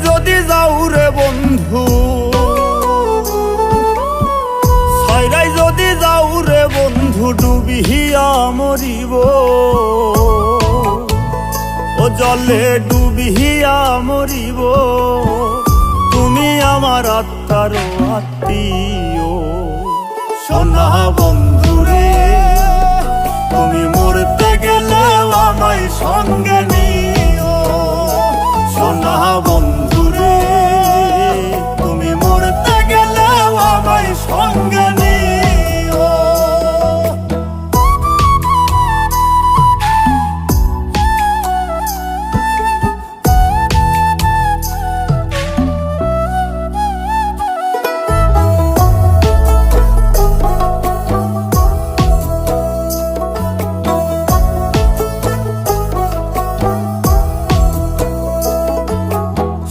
যদি যাও রে বন্ধু, ছাইরাই যদি যাও রে বন্ধু, ডুবিয়া মরিব। ও জলে ডুবিয়া মরিব। তুমি আমার আত্মার আত্মীয়। সোনা বন্ধুরে, তুমি মরতে গেলে আমায় সঙ্গে নিও। সোনা বন্ধুরে, তুমি মরতে গেলে আমায় সঙ্গে নিও।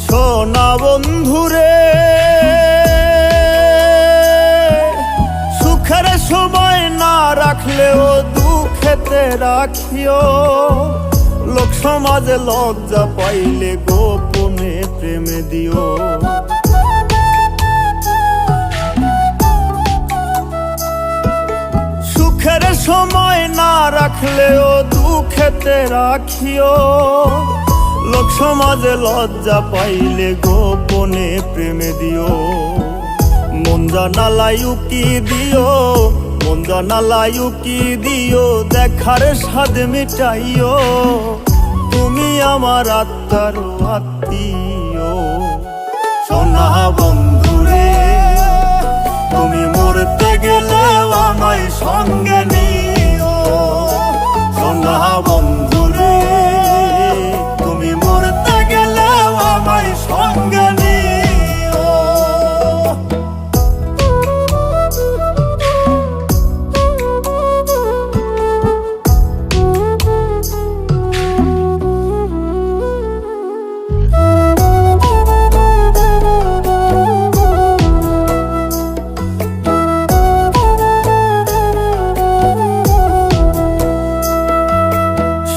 সোনা বন্ধুরে, সুখের সময় না রাখলেও দুঃখেতে রাখিও। লোক সমাজে লজ্জা পাইলে গোপনে প্রেম দিও। সুখের সময় না রাখলেও দুঃখেতে রাখিও। লোক সমাজে লজ্জা পাইলে গোপনে প্রেম দিও। মন জানালাই উকি দিও, মন জানালাই উকি দিও। দেখার স্বাদ মিটাইও। তুমি আমার আত্মার আত্মীয়। সোনা বন্ধুরে, তুমি মরতে গেলে আমায় সঙ্গে নিও। সোনা বন্ধুরে, তুমি মরতে গেলে আমায় সঙ্গে নিও।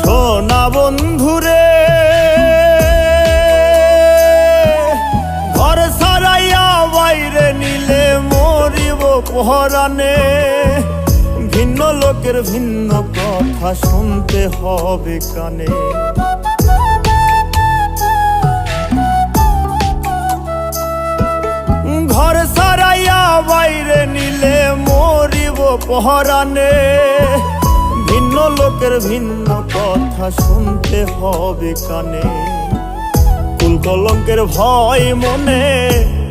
সোনা বন্ধুরে, ঘর ছাড়াইয়া বাইরে নিলে মরিব পহরানে। ভিন্ন লোকের ভিন্ন কথা শুনতে হবে কানে। ঘর ছাড়াইয়া বাইরে নিলে মরিব পহরানে। ভিন্ন লোকের ভিন্ন কথা শুনতে হবে কানে। কুল কলঙ্কের ভয় মনে,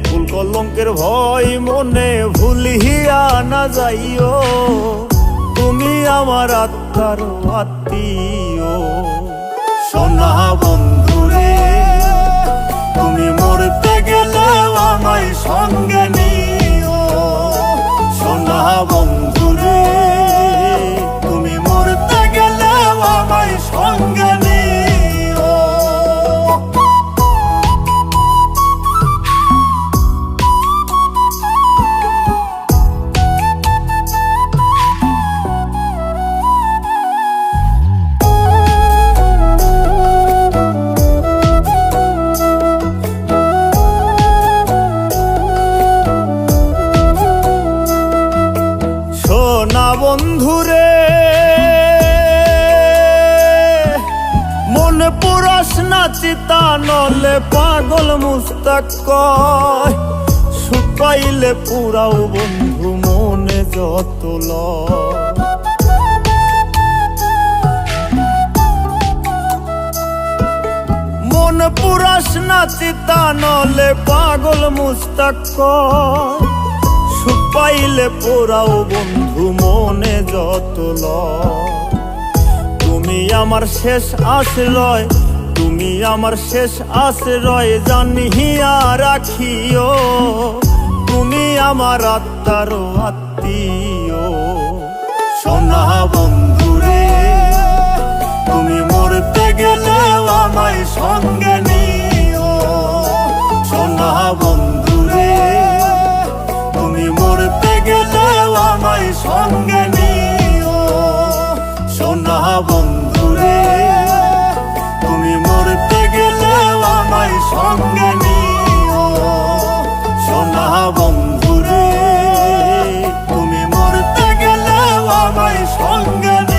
কুল কলঙ্কের ভয় মনে, ভুলিয়া না যাইও। তুমি আমার আত্মার আত্মীয়। সোনা বন্ধুরে, তুমি মরতে গেলে আমায় সঙ্গে নিও। সোনা বন্ধুরে, তুমি মরতে গেলে আমায় সঙ্গে নিও। সোনা বন্ধুরে, মন পুরস না চিতা নলে পাগল মুস্তাক কয়। সুখ পাইলে পুরাও বন্ধু মনে যত লয়। মন পুরস না চিতা নলে পাগল মুস্তাক কয়। সুখ পাইলে পোড়াও বন্ধু মনে যত লয়। তুমি আমার শেষ আশ্রয়, তুমি আমার শেষ আশ্রয়, জানিয়া রাখিও। তুমি আমার আত্মার আত্মীয়। সোনা বন্ধুরে, তুমি মরতে গেলে আমায় সঙ্গে নিও। সোনা বন্ধুরে, তুমি মরতে গেলে আমায় সঙ্গে নিও। সোনা বন্ধুরে, তুমি মরতে গেলে আমায় সঙ্গে নিও। সঙ্গে